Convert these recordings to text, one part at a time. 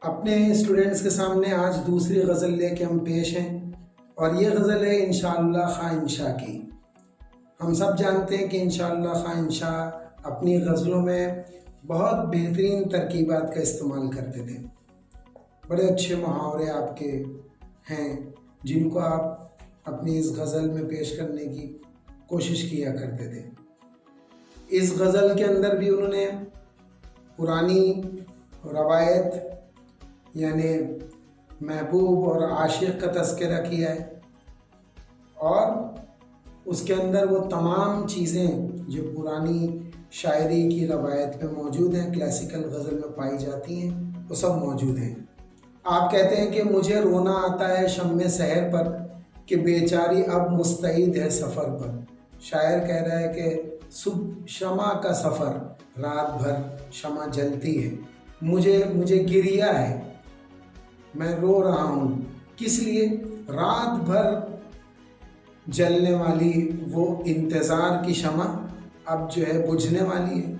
اپنے اسٹوڈنٹس کے سامنے آج دوسری غزل لے کے ہم پیش ہیں، اور یہ غزل ہے انشاءاللہ خواہ انشاء کی۔ ہم سب جانتے ہیں کہ انشاءاللہ خواہ انشاء اپنی غزلوں میں بہت بہترین ترکیبات کا استعمال کرتے تھے۔ بڑے اچھے محاورے آپ کے ہیں جن کو آپ اپنی اس غزل میں پیش کرنے کی کوشش کیا کرتے تھے۔ اس غزل کے اندر بھی انہوں نے پرانی روایت یعنی محبوب اور عاشق کا تذکرہ کیا ہے، اور اس کے اندر وہ تمام چیزیں جو پرانی شاعری کی روایت میں موجود ہیں، کلاسیکل غزل میں پائی جاتی ہیں، وہ سب موجود ہیں۔ آپ کہتے ہیں کہ مجھے رونا آتا ہے شمع سحر پر کہ بیچاری اب مستعد ہے سفر پر۔ شاعر کہہ رہا ہے کہ صبح شمع کا سفر، رات بھر شمع جلتی ہے، مجھے گریہ ہے، میں رو رہا ہوں، کس لیے؟ رات بھر جلنے والی وہ انتظار کی شمع اب جو ہے بجھنے والی ہے،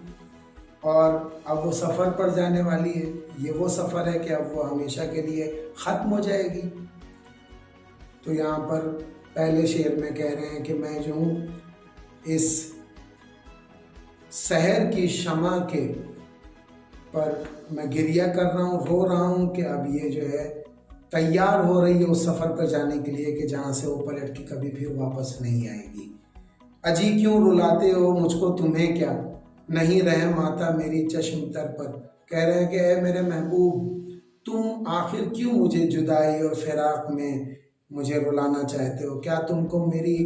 اور اب وہ سفر پر جانے والی ہے۔ یہ وہ سفر ہے کہ اب وہ ہمیشہ کے لیے ختم ہو جائے گی۔ تو یہاں پر پہلے شعر میں کہہ رہے ہیں کہ میں جو ہوں اس سحر کی شمع کے پر میں گریہ کر رہا ہوں، رو رہا ہوں کہ اب یہ جو ہے تیار ہو رہی ہے اس سفر پر جانے کے لیے کہ جہاں سے وہ پلٹ کے کبھی پھر واپس نہیں آئے گی۔ اجی کیوں رلاتے ہو مجھ کو تمہیں کیا، نہیں رحم آتا میری چشم تر پر۔ کہہ رہے ہیں کہ اے میرے محبوب، تم آخر کیوں مجھے جدائی اور فراق میں مجھے رلانا چاہتے ہو؟ کیا تم کو میری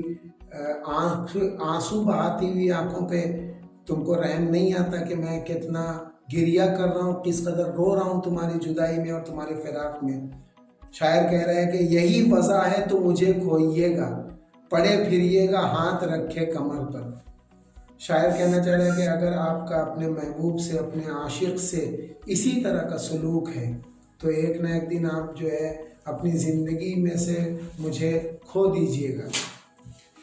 آنسو بہاتی ہوئی آنکھوں پہ تم کو رحم نہیں آتا کہ میں کتنا گریہ کر رہا ہوں، کس قدر رو رہا ہوں تمہاری جدائی میں اور تمہاری فراق میں؟ شاعر کہہ رہا ہے کہ یہی وضع ہے تو مجھے کھوئیے گا، پڑے پھریے گا ہاتھ رکھے کمر پر۔ شاعر کہنا چاہ رہا ہے کہ اگر آپ کا اپنے محبوب سے، اپنے عاشق سے اسی طرح کا سلوک ہے تو ایک نہ ایک دن آپ جو ہے اپنی زندگی میں سے مجھے کھو دیجئے گا،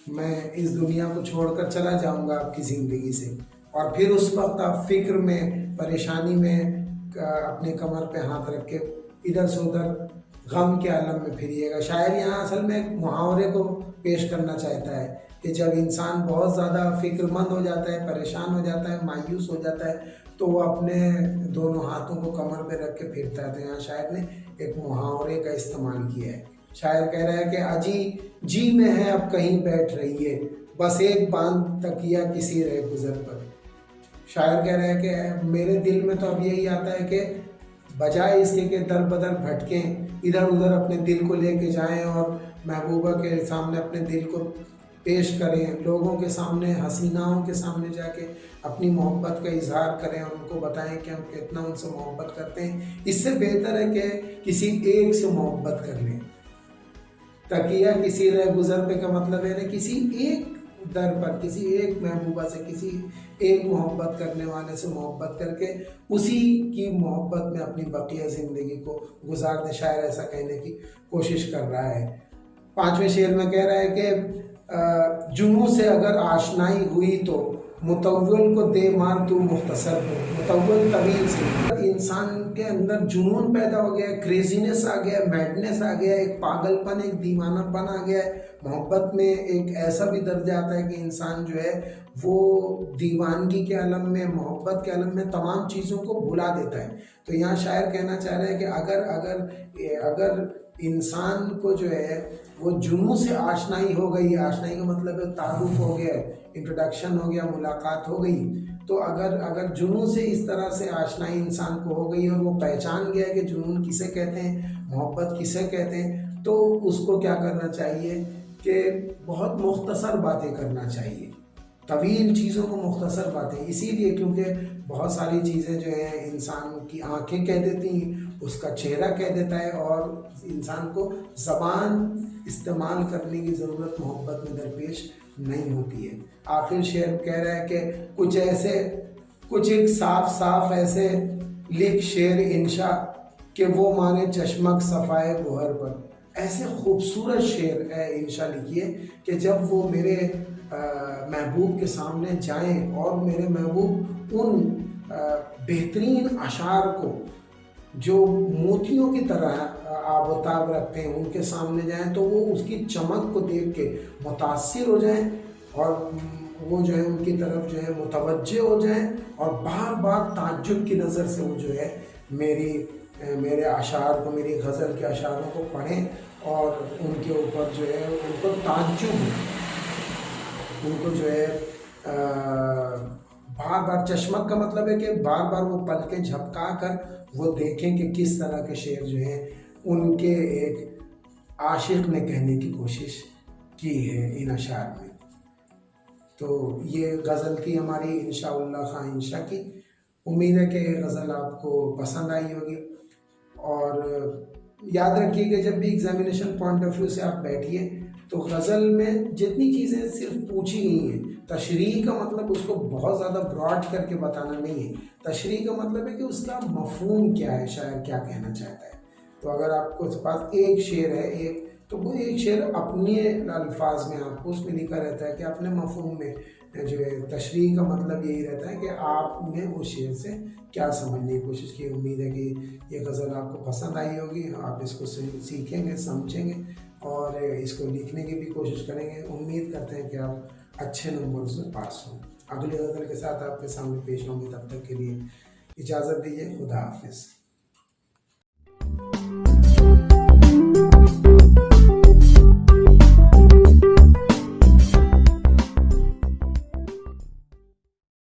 میں اس دنیا کو چھوڑ کر چلا جاؤں گا آپ کی زندگی سے، اور پھر اس وقت آپ فکر میں، پریشانی میں اپنے کمر پہ ہاتھ رکھ کے ادھر سے ادھر غم کے عالم میں پھریے گا۔ شاعر یہاں اصل میں ایک محاورے کو پیش کرنا چاہتا ہے کہ جب انسان بہت زیادہ فکر مند ہو جاتا ہے، پریشان ہو جاتا ہے، مایوس ہو جاتا ہے، تو وہ اپنے دونوں ہاتھوں کو کمر پہ رکھ کے پھرتا ہے۔ تو یہاں شاعر نے ایک محاورے کا استعمال کیا ہے۔ شاعر کہہ رہا ہے کہ اجی جی میں ہے اب کہیں بیٹھ رہی ہے، بس ایک باندھ تکیہ کسی رہ گزر پر۔ شاعر کہہ رہا ہے کہ میرے دل میں تو اب یہی آتا ہے کہ بجائے اس کے کہ در بدر بھٹکیں، ادھر ادھر اپنے دل کو لے کے جائیں اور محبوبہ کے سامنے اپنے دل کو پیش کریں، لوگوں کے سامنے، حسیناؤں کے سامنے جا کے اپنی محبت کا اظہار کریں اور ان کو بتائیں کہ ہم کتنا ان سے محبت کرتے ہیں۔ اس سے بہتر ہے کہ کسی ایک سے محبت کر لیں۔ تکیہ کسی رہ گزر پہ کا مطلب ہے کسی ایک در پر، کسی ایک محبوبہ سے، کسی ایک محبت کرنے والے سے محبت کر کے اسی کی محبت میں اپنی بقیہ زندگی کو گزار دے۔ شاعر ایسا کہنے کی کوشش کر رہا ہے۔ پانچویں شعر میں کہہ رہا ہے کہ جنوں سے اگر آشنائی ہوئی تو مطول کو دے مار تو مختصر ہو۔ مطول طویل سے انسان کے اندر جنون پیدا ہو گیا ہے، کریزینس آ گیا ہے، میڈنس آ گیا ہے، ایک پاگل پن، ایک دیوانہ پن آ گیا ہے۔ محبت میں ایک ایسا بھی درجہ آتا ہے کہ انسان جو ہے وہ دیوانگی کے عالم میں، محبت کے عالم میں تمام چیزوں کو بھلا دیتا ہے۔ تو یہاں شاعر کہنا چاہ رہا ہے کہ اگر انسان کو جو ہے وہ جنوں سے آشنائی ہو گئی، آشنائی کا مطلب ہے تعارف ہو گیا، انٹروڈکشن ہو گیا، ملاقات ہو گئی، تو اگر جنوں سے اس طرح سے آشنائی انسان کو ہو گئی اور وہ پہچان گیا کہ جنون کسے کہتے ہیں، محبت کسے کہتے ہیں، تو اس کو کیا کرنا چاہیے کہ بہت مختصر باتیں کرنا چاہیے، طویل چیزوں کو مختصر باتیں، اسی لیے کیونکہ بہت ساری چیزیں جو ہیں انسان کی آنکھیں کہہ دیتی ہیں، اس کا چہرہ کہہ دیتا ہے، اور انسان کو زبان استعمال کرنے کی ضرورت محبت میں درپیش نہیں ہوتی ہے۔ آخر شعر کہہ رہا ہے کہ کچھ ایک صاف صاف ایسے لکھ شعر انشا کہ وہ مانے چشمک صفائے گوہر پر۔ ایسے خوبصورت شعر اے انشا لکھیے کہ جب وہ میرے محبوب کے سامنے جائیں اور میرے محبوب ان بہترین اشعار کو جو موتیوں کی طرح آب رکھتے ہیں ان کے سامنے جائیں تو وہ اس کی چمک کو دیکھ کے متاثر ہو جائیں اور وہ جو ہے ان کی طرف جو ہے متوجہ ہو جائیں اور بار بار تعجب کی نظر سے وہ جو ہے میرے اشعار کو، میری غزل کے اشعاروں کو پڑھیں اور ان کے اوپر جو ہے ان کو تعجب ہو، ان کو جو ہے بار بار، چشمک کا مطلب ہے کہ بار بار وہ پلکیں جھپکا کر وہ دیکھیں کہ کس طرح کے شعر جو ہیں ان کے ایک عاشق نے کہنے کی کوشش کی ہے ان اشعار میں۔ تو یہ غزل تھی ہماری انشاءاللہ خواہ انشاء کی۔ امید ہے کہ غزل آپ کو پسند آئی ہوگی، اور یاد رکھیے کہ جب بھی ایگزامینیشن پوائنٹ آف ویو سے آپ بیٹھیے تو غزل میں جتنی چیزیں صرف پوچھی گئی ہیں، تشریح کا مطلب اس کو بہت زیادہ براڈ کر کے بتانا نہیں ہے، تشریح کا مطلب ہے کہ اس کا مفہوم کیا ہے، شاعر کیا کہنا چاہتا ہے۔ تو اگر آپ کو پاس ایک شعر ہے تو وہ ایک شعر اپنے الفاظ میں آپ کو اس میں لکھا رہتا ہے کہ اپنے مفہوم میں جو ہے تشریح کا مطلب یہی رہتا ہے کہ آپ نے اس شعر سے کیا سمجھنے کی کوشش کی۔ امید ہے کہ یہ غزل آپ کو پسند آئی ہوگی، آپ اس کو سیکھیں گے، سمجھیں گے اور اس کو لکھنے کی بھی کوشش کریں گے۔ امید کرتے ہیں کہ آپ اچھے نمبر سے پاس ہوں۔ اگلی غزل کے ساتھ آپ کے سامنے پیش ہوں گے، تب تک کے لیے اجازت دیجیے، خدا حافظ۔